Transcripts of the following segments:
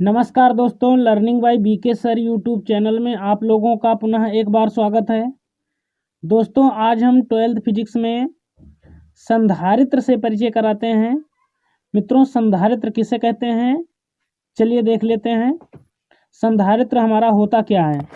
नमस्कार दोस्तों, learning by BK sir YouTube channel में आप लोगों का पुनः एक बार स्वागत है। दोस्तों, आज हम 12th फिजिक्स में संधारित्र से परिचय कराते हैं। मित्रों, संधारित्र किसे कहते हैं, चलिए देख लेते हैं। संधारित्र हमारा होता क्या है।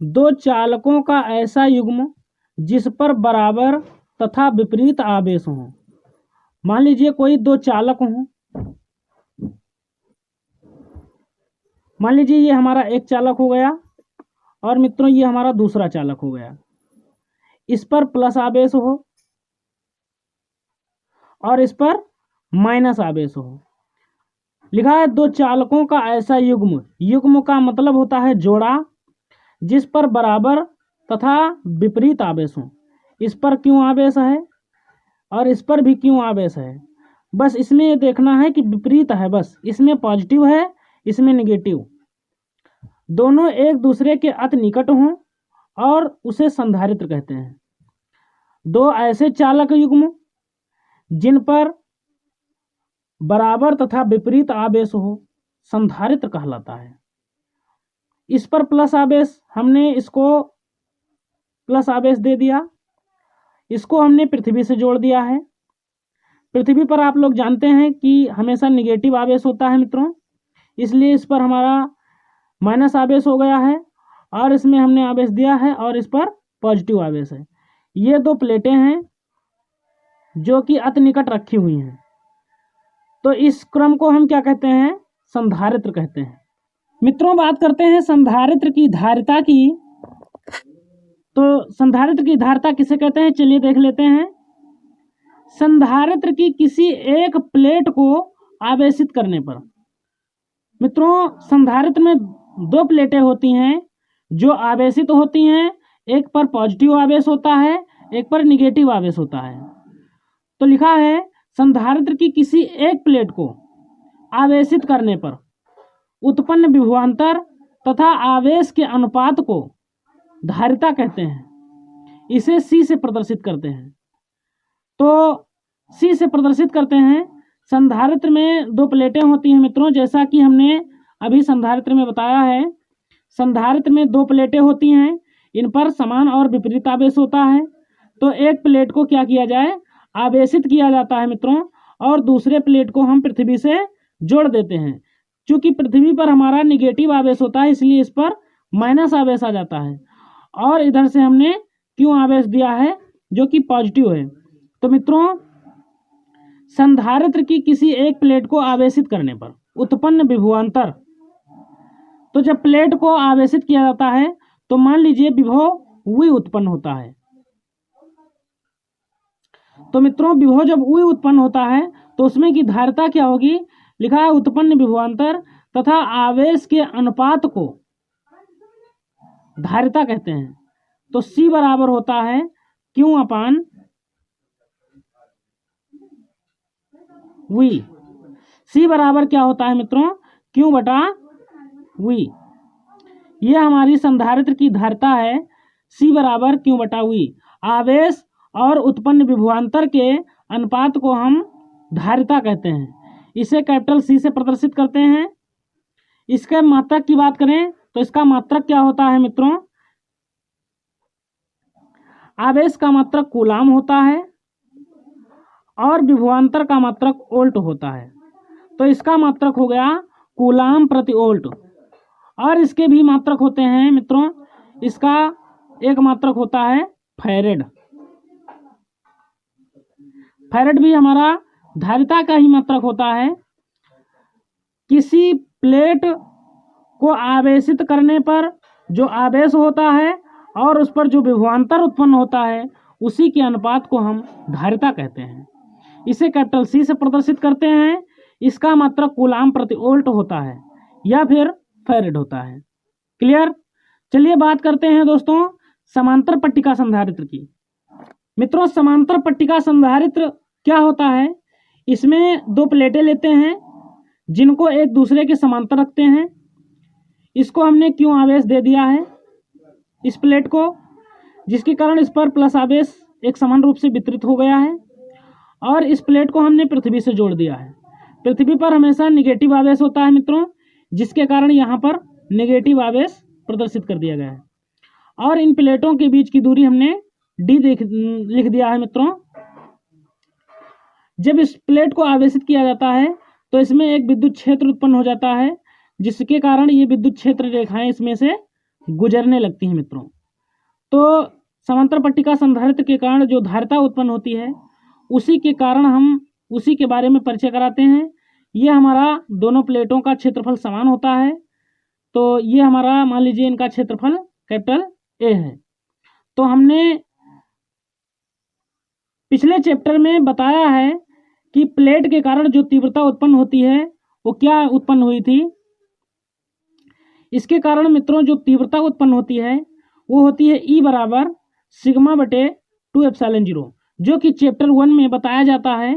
दो चालकों का ऐसा युग्म जिस पर बराबर तथा विपरीत आवेश हों। मान लीजिए कोई दो चालक हों। मान लीजिए ये हमारा एक चालक हो गया और मित्रों ये हमारा दूसरा चालक हो गया। इस पर प्लस आवेश हो और इस पर माइनस आवेश हो। लिखा है दो चालकों का ऐसा युग्म। युग्म का मतलब होता है जोड़ा, जिस पर बराबर तथा विपरीत आवेश हो। इस पर क्यों आवेश है और इस पर भी क्यों आवेश है, बस इसमें ये देखना है कि विपरीत है। बस इसमें पॉजिटिव है, इसमें नेगेटिव। दोनों एक दूसरे के अति निकट हों और उसे संधारित्र कहते हैं। दो ऐसे चालक युग्म जिन पर बराबर तथा विपरीत आवेश हो संधारित्र कहलाता है। इस पर प्लस आवेश, हमने इसको प्लस आवेश दे दिया। इसको हमने पृथ्वी से जोड़ दिया है। पृथ्वी पर आप लोग जानते हैं कि हमेशा निगेटिव आवेश होता है मित्रों, इसलिए इस पर हमारा माइनस आवेश हो गया है और इसमें हमने आवेश दिया है और इस पर पॉजिटिव आवेश है। ये दो प्लेटें हैं जो कि अति निकट रखी हुई हैं, तो इस क्रम को हम क्या कहते हैं, संधारित्र कहते हैं। मित्रों, बात करते हैं संधारित्र की धारिता की। तो संधारित्र की धारिता किसे कहते हैं, चलिए देख लेते हैं। संधारित्र की किसी एक प्लेट को आवेशित करने पर। मित्रों, संधारित्र में दो प्लेटें होती हैं जो आवेशित होती हैं। एक पर पॉजिटिव आवेश होता है, एक पर निगेटिव आवेश होता है। तो लिखा है संधारित्र की किसी एक प्लेट को आवेशित करने पर उत्पन्न विभवांतर तथा आवेश के अनुपात को धारिता कहते हैं। इसे सी से प्रदर्शित करते हैं। तो सी से प्रदर्शित करते हैं। संधारित्र में दो प्लेटें होती हैं मित्रों, जैसा कि हमने अभी संधारित्र में बताया है। संधारित्र में दो प्लेटें होती हैं, इन पर समान और विपरीत आवेश होता है। तो एक प्लेट को क्या किया जाए, आवेशित किया जाता है मित्रों, और दूसरे प्लेट को हम पृथ्वी से जोड़ देते हैं। चूंकि पृथ्वी पर हमारा निगेटिव आवेश होता है, इसलिए इस पर माइनस आवेश आ जाता है और इधर से हमने क्यों आवेश दिया है जो कि पॉजिटिव है। तो मित्रों, संधारित्र की किसी एक प्लेट को आवेशित करने पर उत्पन्न विभवांतर, तो जब प्लेट को आवेशित किया जाता है तो मान लीजिए विभव V उत्पन्न होता है। तो मित्रों, विभव जब V उत्पन्न होता है तो उसमें की धारिता क्या होगी, लिखा है उत्पन्न विभवांतर तथा आवेश के अनुपात को धारिता कहते हैं। तो C बराबर होता है Q अपान V। C बराबर क्या होता है मित्रों, Q बटा V। यह हमारी संधारित्र की धारिता है। C बराबर Q बटा V। आवेश और उत्पन्न विभवांतर के अनुपात को हम धारिता कहते हैं। इसे कैपिटल C से प्रदर्शित करते हैं। इसके मात्रक की बात करें तो इसका मात्रक क्या होता है मित्रों, आवेश का मात्रक कूलाम होता है और विभवांतर का मात्रक वोल्ट होता है। तो इसका मात्रक हो गया कूलाम प्रति वोल्ट। और इसके भी मात्रक होते हैं मित्रों, इसका एक मात्रक होता है फैरेड। फैरेड भी हमारा धारिता का ही मात्रक होता है। किसी प्लेट को आवेशित करने पर जो आवेश होता है और उस पर जो विभवांतर उत्पन्न होता है, उसी के अनुपात को हम धारिता कहते हैं। इसे कैपिटल C से प्रदर्शित करते हैं। इसका मात्रक कूलाम प्रति वोल्ट होता है या फिर फैरेड होता है। क्लियर। चलिए बात करते हैं दोस्तों समांतर पट्टिका संधारित्र की। मित्रों, समांतर पट्टिका संधारित्र क्या होता है, इसमें दो प्लेटें लेते हैं जिनको एक दूसरे के समांतर रखते हैं। इसको हमने क्यों आवेश दे दिया है इस प्लेट को, जिसके कारण इस पर प्लस आवेश एक समान रूप से वितरित हो गया है और इस प्लेट को हमने पृथ्वी से जोड़ दिया है। पृथ्वी पर हमेशा निगेटिव आवेश होता है मित्रों, जिसके कारण यहाँ पर नेगेटिव आवेश प्रदर्शित कर दिया गया है। और इन प्लेटों के बीच की दूरी हमने डी लिख दिया है मित्रों। जब इस प्लेट को आवेशित किया जाता है तो इसमें एक विद्युत क्षेत्र उत्पन्न हो जाता है, जिसके कारण ये विद्युत क्षेत्र रेखाएं इसमें से गुजरने लगती हैं मित्रों। तो समांतर पट्टिका संधारित्र के कारण जो धारिता उत्पन्न होती है उसी के कारण हम उसी के बारे में परिचय कराते हैं। ये हमारा दोनों प्लेटों का क्षेत्रफल समान होता है, तो ये हमारा मान लीजिए इनका क्षेत्रफल कैपिटल ए है। तो हमने पिछले चैप्टर में बताया है कि प्लेट के कारण जो तीव्रता उत्पन्न होती है वो क्या उत्पन्न हुई थी। इसके कारण मित्रों जो तीव्रता उत्पन्न होती है वो होती है E बराबर सिग्मा बटे 2 एप्सिलॉन 0, जो कि चैप्टर 1 में बताया जाता है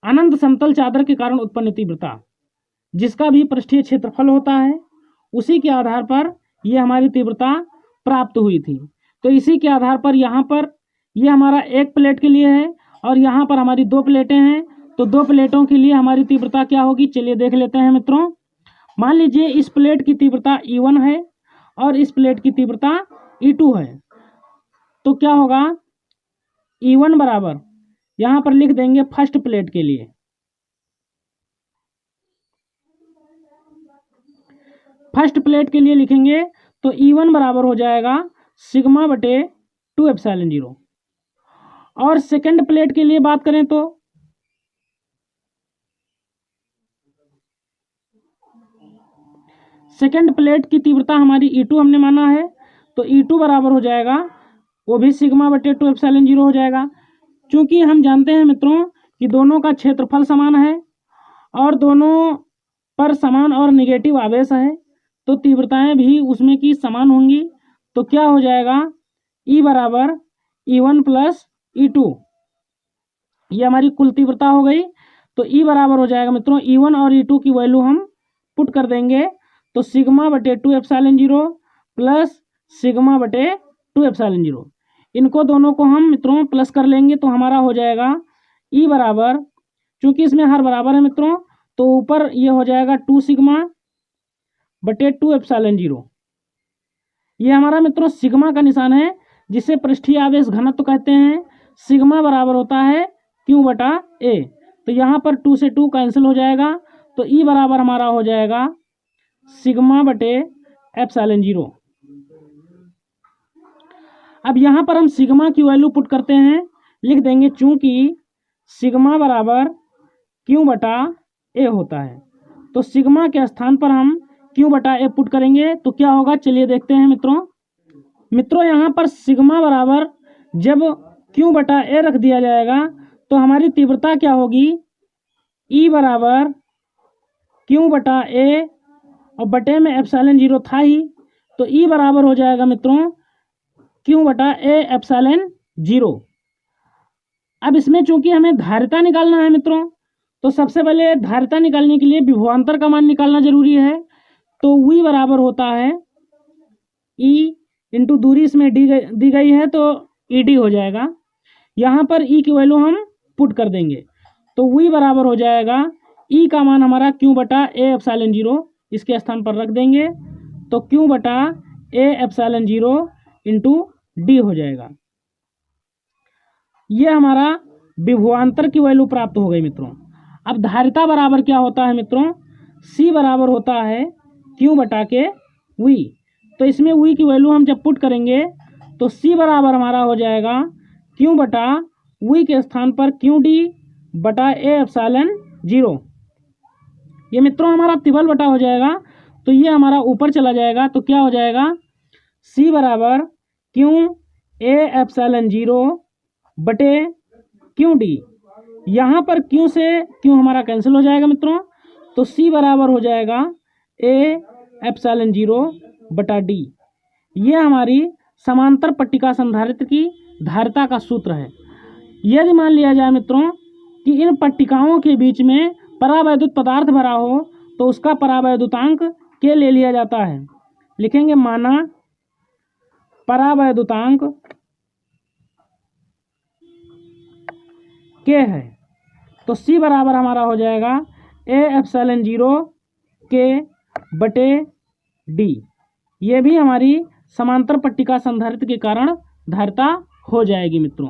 अनंत समतल चादर के कारण उत्पन्न तीव्रता, जिसका भी पृष्ठीय क्षेत्रफल होता है। उसी के आधार पर ये हमारी तीव्रता प्राप्त हुई थी। तो इसी के आधार पर यहाँ पर ये हमारा एक प्लेट के लिए है और यहाँ पर हमारी दो प्लेटें हैं, तो दो प्लेटों के लिए हमारी तीव्रता क्या होगी, चलिए देख लेते हैं मित्रों। मान लीजिए इस प्लेट की तीव्रता E1 है और इस प्लेट की तीव्रता E2 है। तो क्या होगा, E1 बराबर यहाँ पर लिख देंगे फर्स्ट प्लेट के लिए, फर्स्ट प्लेट के लिए लिखेंगे तो E1 बराबर हो जाएगा सिग्मा बटे 2 एप्सिलॉन 0। और सेकंड प्लेट के लिए बात करें तो सेकंड प्लेट की तीव्रता हमारी E2 हमने माना है, तो E2 बराबर हो जाएगा वो भी सिग्मा बटे 2 एप्सिलॉन 0 हो जाएगा। क्योंकि हम जानते हैं मित्रों कि दोनों का क्षेत्रफल समान है और दोनों पर समान और निगेटिव आवेश है, तो तीव्रताएं भी उसमें की समान होंगी। तो क्या हो जाएगा, E बराबर E1 प्लस E2, ये हमारी कुल तीव्रता हो गई। तो E बराबर हो जाएगा मित्रों E1 और E2 की वैल्यू हम पुट कर देंगे, तो सिग्मा बटे 2 एप्सिलॉन 0 प्लस सिग्मा बटे 2 एप्सिलॉन 0, इनको दोनों को हम मित्रों प्लस कर लेंगे तो हमारा हो जाएगा E बराबर, चूंकि इसमें हर बराबर है मित्रों तो ऊपर ये हो जाएगा 2 सिग्मा बटे 2 एप्सिलॉन 0। ये हमारा मित्रों सिग्मा का निशान है, जिसे पृष्ठीय आवेश घनत्व कहते हैं। सिग्मा बराबर होता है Q बटा A, तो यहाँ पर 2 से 2 कैंसिल हो जाएगा, तो E बराबर हमारा हो जाएगा सिग्मा बटे एप्सिलॉन 0। अब यहाँ पर हम सिग्मा की वैल्यू पुट करते हैं, लिख देंगे चूंकि सिग्मा बराबर Q बटा A होता है, तो सिग्मा के स्थान पर हम Q बटा A पुट करेंगे तो क्या होगा, चलिए देखते हैं मित्रों यहाँ पर सिग्मा बराबर जब Q बटा A रख दिया जाएगा तो हमारी तीव्रता क्या होगी, E बराबर Q बटा A और बटे में एप्सिलॉन 0 था ही, तो E बराबर हो जाएगा मित्रों Q बटा A एप्सिलॉन 0। अब इसमें चूंकि हमें धारिता निकालना है मित्रों, तो सबसे पहले धारिता निकालने के लिए विभवांतर का मान निकालना जरूरी है। तो V बराबर होता है E इंटू दूरी इसमें दी गई है तो ED हो जाएगा। यहाँ पर E की वैल्यू हम पुट कर देंगे, तो V बराबर हो जाएगा E का मान हमारा Q बटा A एप्सिलॉन 0, इसके स्थान पर रख देंगे तो Q बटा A एप्सिलॉन 0 इंटू D हो जाएगा। ये हमारा विभवांतर की वैल्यू प्राप्त हो गई मित्रों। अब धारिता बराबर क्या होता है मित्रों, C बराबर होता है Q बटा के V, तो इसमें V की वैल्यू हम जब पुट करेंगे तो C बराबर हमारा हो जाएगा Q बटा V के स्थान पर QD बटा A एप्सिलॉन 0। ये मित्रों हमारा तिबल बटा हो जाएगा, तो ये हमारा ऊपर चला जाएगा, तो क्या हो जाएगा C बराबर Q A एप्सिलॉन 0 बटे QD, यहाँ पर Q से Q हमारा कैंसिल हो जाएगा मित्रों, तो C बराबर हो जाएगा A एप्सिलॉन 0 बटा D। ये हमारी समांतर पट्टिका संधारित्र की धारिता का सूत्र है। यदि मान लिया जाए मित्रों कि इन पट्टिकाओं के बीच में परावैद्युत पदार्थ भरा हो तो उसका परावैद्युतांक K ले लिया जाता है। लिखेंगे माना परावैद्युतांक K है, तो सी बराबर हमारा हो जाएगा ए एप्सिलॉन 0 के बटे डी। ये भी हमारी समांतर पट्टिका संधारित्र के कारण धारिता हो जाएगी मित्रों।